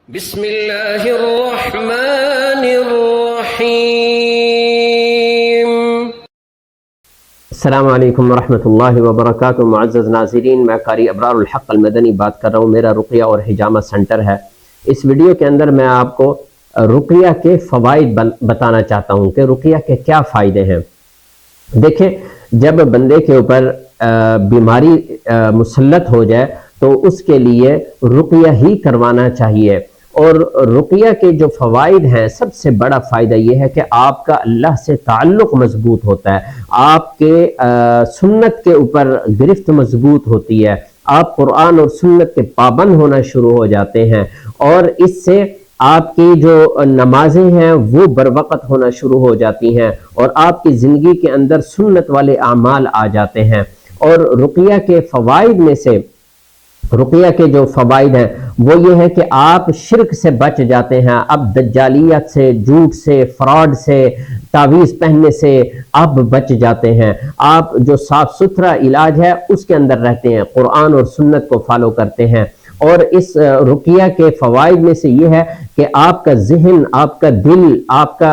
بسم اللہ الرحمن الرحیم۔ السلام علیکم ورحمۃ اللہ وبرکاتہ۔ معزز ناظرین، میں قاری ابرار الحق المدنی بات کر رہا ہوں۔ میرا رقیہ اور حجامہ سینٹر ہے۔ اس ویڈیو کے اندر میں آپ کو رقیہ کے فوائد بتانا چاہتا ہوں کہ رقیہ کے کیا فائدے ہیں۔ دیکھیں، جب بندے کے اوپر بیماری مسلط ہو جائے تو اس کے لیے رقیہ ہی کروانا چاہیے۔ اور رقیہ کے جو فوائد ہیں، سب سے بڑا فائدہ یہ ہے کہ آپ کا اللہ سے تعلق مضبوط ہوتا ہے، آپ کے سنت کے اوپر گرفت مضبوط ہوتی ہے، آپ قرآن اور سنت کے پابند ہونا شروع ہو جاتے ہیں، اور اس سے آپ کی جو نمازیں ہیں وہ بروقت ہونا شروع ہو جاتی ہیں، اور آپ کی زندگی کے اندر سنت والے اعمال آ جاتے ہیں۔ اور رقیہ کے فوائد میں سے رقیہ کے جو فوائد ہیں وہ یہ ہے کہ آپ شرک سے بچ جاتے ہیں، اب دجالیت سے، جھوٹ سے، فراڈ سے، تعویذ پہننے سے آپ بچ جاتے ہیں۔ آپ جو صاف ستھرا علاج ہے اس کے اندر رہتے ہیں، قرآن اور سنت کو فالو کرتے ہیں۔ اور اس رقیہ کے فوائد میں سے یہ ہے کہ آپ کا ذہن، آپ کا دل، آپ کا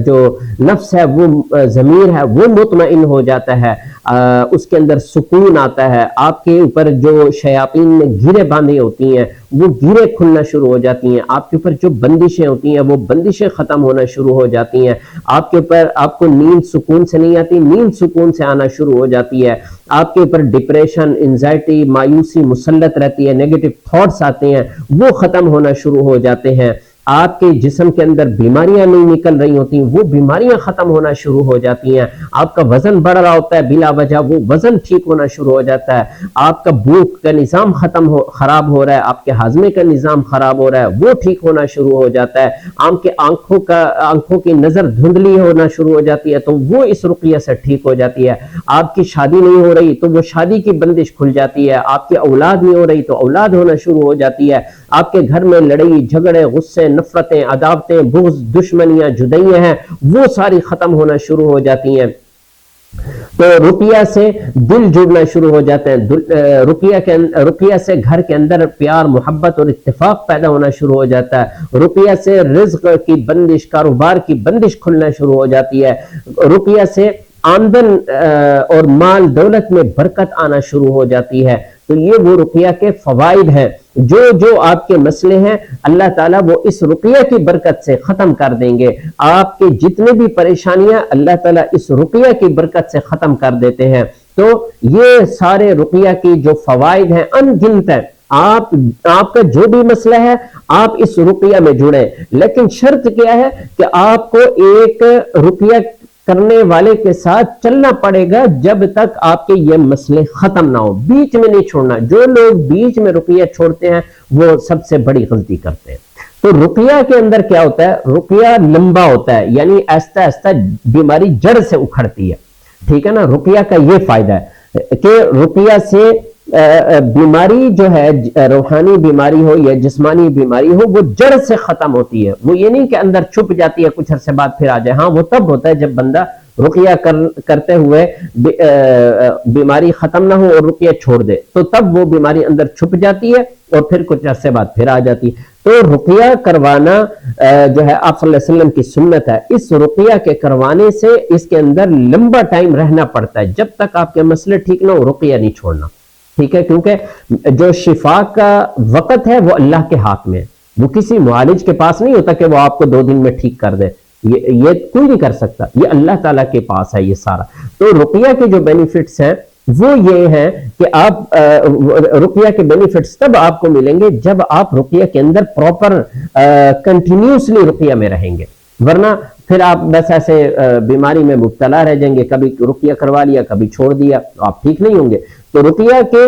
جو نفس ہے، وہ ضمیر ہے، وہ مطمئن ہو جاتا ہے، اس کے اندر سکون آتا ہے۔ آپ کے اوپر جو شیاطین نے گھیرے باندھی ہوتی ہیں وہ گھیرے کھلنا شروع ہو جاتی ہیں، آپ کے اوپر جو بندشیں ہوتی ہیں وہ بندشیں ختم ہونا شروع ہو جاتی ہیں، آپ کے اوپر آپ کو نیند سکون سے نہیں آتی، نیند سکون سے آنا شروع ہو جاتی ہے، آپ کے اوپر ڈپریشن، انزائٹی، مایوسی مسلط رہتی ہے، نیگیٹو تھاٹس آتے ہیں وہ ختم ہونا شروع ہو جاتے ہیں، آپ کے جسم کے اندر بیماریاں نہیں نکل رہی ہوتی وہ بیماریاں ختم ہونا شروع ہو جاتی ہیں، آپ کا وزن بڑھ رہا ہوتا ہے بلا وجہ وہ وزن ٹھیک ہونا شروع ہو جاتا ہے، آپ کا بھوک کا نظام خراب ہو رہا ہے، آپ کے ہاضمے کا نظام خراب ہو رہا ہے وہ ٹھیک ہونا شروع ہو جاتا ہے، آپ کے آنکھوں کی نظر دھندلی ہونا شروع ہو جاتی ہے تو وہ اس رقیہ سے ٹھیک ہو جاتی ہے، آپ کی شادی نہیں ہو رہی تو وہ شادی کی بندش کھل جاتی ہے، آپ کی اولاد نہیں ہو رہی تو اولاد ہونا شروع ہو جاتی ہے، آپ کے گھر میں لڑائی جھگڑے، غصے، نفرتیں، عداوتیں، بغض، دشمنیاں، جدائیاں ہیں وہ ساری ختم ہونا شروع ہو جاتی ہیں۔ تو رقیہ سے دل جڑنا شروع ہو جاتے ہیں، رقیہ سے گھر کے اندر پیار، محبت اور اتفاق پیدا ہونا شروع ہو جاتا ہے، رقیہ سے رزق کی بندش، کاروبار کی بندش کھلنا شروع ہو جاتی ہے، رقیہ سے آمدن اور مال دولت میں برکت آنا شروع ہو جاتی ہے۔ تو یہ وہ رقیہ کے فوائد ہیں، جو آپ کے مسئلے ہیں اللہ تعالیٰ وہ اس رقیہ کی برکت سے ختم کر دیں گے، آپ کے جتنے بھی پریشانیاں اللہ تعالیٰ اس رقیہ کی برکت سے ختم کر دیتے ہیں۔ تو یہ سارے رقیہ کی جو فوائد ہیں ان گنت ہیں، آپ کا جو بھی مسئلہ ہے آپ اس رقیہ میں جڑیں، لیکن شرط کیا ہے کہ آپ کو ایک رقیہ کرنے والے کے ساتھ چلنا پڑے گا جب تک آپ کے یہ مسئلے ختم نہ ہو، بیچ میں نہیں چھوڑنا۔ جو لوگ بیچ میں رقیہ چھوڑتے ہیں وہ سب سے بڑی غلطی کرتے ہیں۔ تو رقیہ کے اندر کیا ہوتا ہے، رقیہ لمبا ہوتا ہے، یعنی آہستہ آہستہ بیماری جڑ سے اکھڑتی ہے، ٹھیک ہے نا۔ رقیہ کا یہ فائدہ ہے کہ رقیہ سے بیماری جو ہے، روحانی بیماری ہو یا جسمانی بیماری ہو، وہ جڑ سے ختم ہوتی ہے، وہ یہ نہیں کہ اندر چھپ جاتی ہے کچھ عرصے بعد پھر آ جائے، ہاں وہ تب ہوتا ہے جب بندہ رقیہ کرتے ہوئے بیماری ختم نہ ہو اور رقیہ چھوڑ دے، تو تب وہ بیماری اندر چھپ جاتی ہے اور پھر کچھ عرصے بعد پھر آ جاتی ہے۔ تو رقیہ کروانا جو ہے آپ صلی اللہ علیہ وسلم کی سنت ہے، اس رقیہ کے کروانے سے اس کے اندر لمبا ٹائم رہنا پڑتا ہے، جب تک آپ کے مسئلے ٹھیک نہ ہو رقیہ نہیں چھوڑنا، ٹھیک ہے، کیونکہ جو شفا کا وقت ہے وہ اللہ کے ہاتھ میں ہے، وہ کسی معالج کے پاس نہیں ہوتا کہ وہ آپ کو 2 دن میں ٹھیک کر دے، یہ کوئی نہیں کر سکتا، یہ اللہ تعالیٰ کے پاس ہے یہ سارا۔ تو رقیہ کے جو بینیفٹس ہیں وہ یہ ہیں کہ آپ رقیہ کے بینیفٹس تب آپ کو ملیں گے جب آپ رقیہ کے اندر پراپر کنٹینیوسلی رقیہ میں رہیں گے، ورنہ پھر آپ بس ایسے بیماری میں مبتلا رہ جائیں گے، کبھی رقیہ کروا لیا کبھی چھوڑ دیا تو آپ ٹھیک نہیں ہوں گے۔ تو رقیہ کے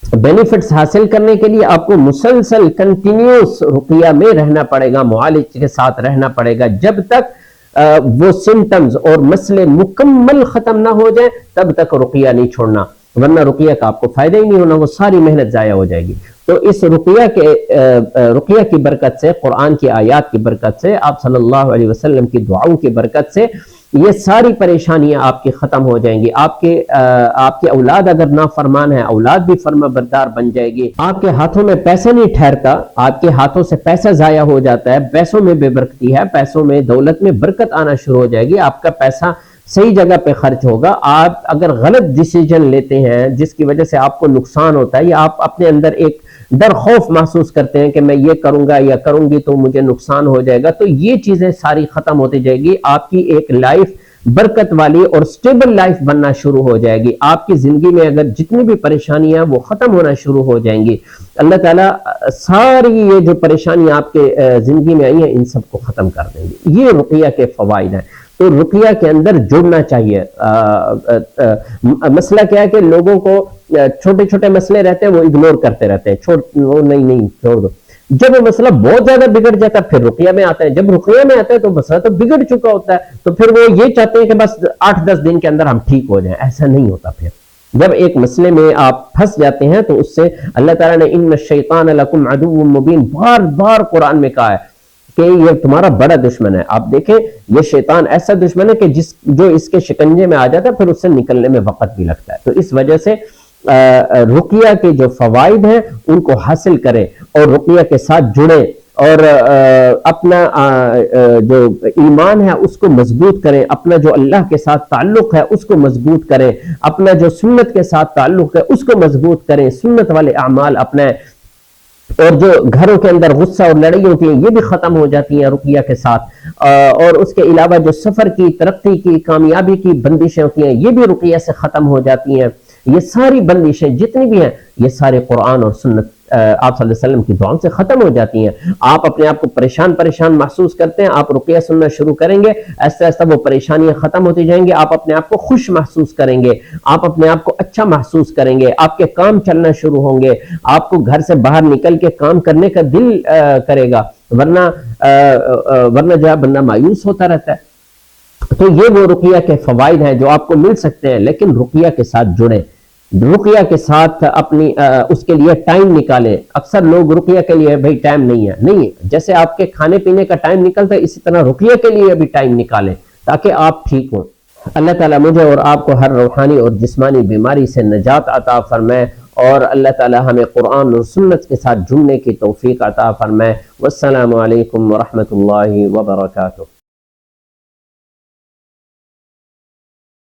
بینیفٹس حاصل کرنے کے لیے آپ کو مسلسل کنٹینیوس رقیہ میں رہنا پڑے گا، معالج کے ساتھ رہنا پڑے گا، جب تک وہ سمٹمز اور مسئلے مکمل ختم نہ ہو جائیں تب تک رقیہ نہیں چھوڑنا، ورنہ رقیہ کا آپ کو فائدہ ہی نہیں ہونا، وہ ساری محنت ضائع ہو جائے گی۔ تو اس رقیہ کی برکت سے، قرآن کی آیات کی برکت سے، آپ صلی اللہ علیہ وسلم کی دعاؤں کی برکت سے یہ ساری پریشانیاں آپ کی ختم ہو جائیں گی. آپ کے اولاد اگر نافرمان ہے، اولاد بھی فرما بردار بن جائے گی. آپ کے ہاتھوں میں پیسہ نہیں ٹھہرتا، آپ کے ہاتھوں سے پیسہ ضائع ہو جاتا ہے. پیسوں میں بے برکتی ہے، پیسوں میں دولت میں برکت آنا شروع ہو جائے گی. آپ کا پیسہ صحیح جگہ پہ خرچ ہوگا. آپ اگر غلط ڈیسیجن لیتے ہیں جس کی وجہ سے آپ کو نقصان ہوتا ہے، یا آپ اپنے اندر ایک ڈر خوف محسوس کرتے ہیں کہ میں یہ کروں گا یا کروں گی تو مجھے نقصان ہو جائے گا، تو یہ چیزیں ساری ختم ہوتی جائے گی. آپ کی ایک لائف برکت والی اور سٹیبل لائف بننا شروع ہو جائے گی. آپ کی زندگی میں اگر جتنی بھی پریشانیاں وہ ختم ہونا شروع ہو جائیں گی. اللہ تعالیٰ ساری یہ جو پریشانیاں آپ کے زندگی میں آئی ہیں ان سب کو ختم کر دیں گے. یہ رقیہ کے فوائد ہیں. تو رقیہ کے اندر جڑنا چاہیے. مسئلہ کیا ہے کہ لوگوں کو چھوٹے چھوٹے مسئلے رہتے ہیں وہ اگنور کرتے رہتے ہیں، نہیں چھوڑ دو. جب وہ مسئلہ بہت زیادہ بگڑ جاتا ہے پھر رقیہ میں آتا ہے. جب رقیہ میں آتا ہے تو مسئلہ تو بگڑ چکا ہوتا ہے، تو پھر وہ یہ چاہتے ہیں کہ بس 8-10 دن کے اندر ہم ٹھیک ہو جائیں. ایسا نہیں ہوتا. پھر جب ایک مسئلے میں آپ پھنس جاتے ہیں تو اس سے اللہ تعالیٰ نے ان الشیطان لکم عدو مبین بار بار قرآن میں کہا ہے کہ یہ تمہارا بڑا دشمن ہے. آپ دیکھیں یہ شیطان ایسا دشمن ہے کہ جو اس کے شکنجے میں آ جاتا ہے پھر اس سے نکلنے میں وقت بھی لگتا ہے. تو اس وجہ سے رقیہ کے جو فوائد ہیں ان کو حاصل کریں اور رقیہ کے ساتھ جڑیں اور اپنا جو ایمان ہے اس کو مضبوط کریں. اپنا جو اللہ کے ساتھ تعلق ہے اس کو مضبوط کریں. اپنا جو سنت کے ساتھ تعلق ہے اس کو مضبوط کریں. سنت والے اعمال اپنائیں. اور جو گھروں کے اندر غصہ اور لڑائی ہوتی ہیں یہ بھی ختم ہو جاتی ہیں رقیہ کے ساتھ. اور اس کے علاوہ جو سفر کی، ترقی کی، کامیابی کی بندشیں ہوتی ہیں یہ بھی رقیہ سے ختم ہو جاتی ہیں. یہ ساری بندشیں جتنی بھی ہیں یہ سارے قرآن اور سنت آپ صلی اللہ علیہ وسلم کی دعاؤں سے ختم ہو جاتی ہیں. آپ اپنے آپ کو پریشان محسوس کرتے ہیں، آپ رقیہ سننا شروع کریں گے، ایسا ایسا وہ پریشانیاں ختم ہوتی جائیں گے. آپ اپنے آپ کو خوش محسوس کریں گے، آپ اپنے آپ کو اچھا محسوس کریں گے، آپ کے کام چلنا شروع ہوں گے، آپ کو گھر سے باہر نکل کے کام کرنے کا دل کرے گا. ورنہ جو ہے بندہ مایوس ہوتا رہتا ہے. تو یہ وہ رقیہ کے فوائد ہیں جو آپ کو مل سکتے ہیں، لیکن رقیہ کے ساتھ جڑیں. رقیہ کے ساتھ اپنی اس کے لیے ٹائم نکالیں. اکثر لوگ رقیہ کے لیے بھائی ٹائم نہیں ہے، جیسے آپ کے کھانے پینے کا ٹائم نکلتا ہے اسی طرح رقیہ کے لیے بھی ٹائم نکالیں تاکہ آپ ٹھیک ہوں. اللہ تعالیٰ مجھے اور آپ کو ہر روحانی اور جسمانی بیماری سے نجات عطا فرمائے، اور اللہ تعالیٰ ہمیں قرآن اور سنت کے ساتھ جڑنے کی توفیق عطا فرمائے. والسلام علیکم ورحمۃ اللہ وبرکاتہ.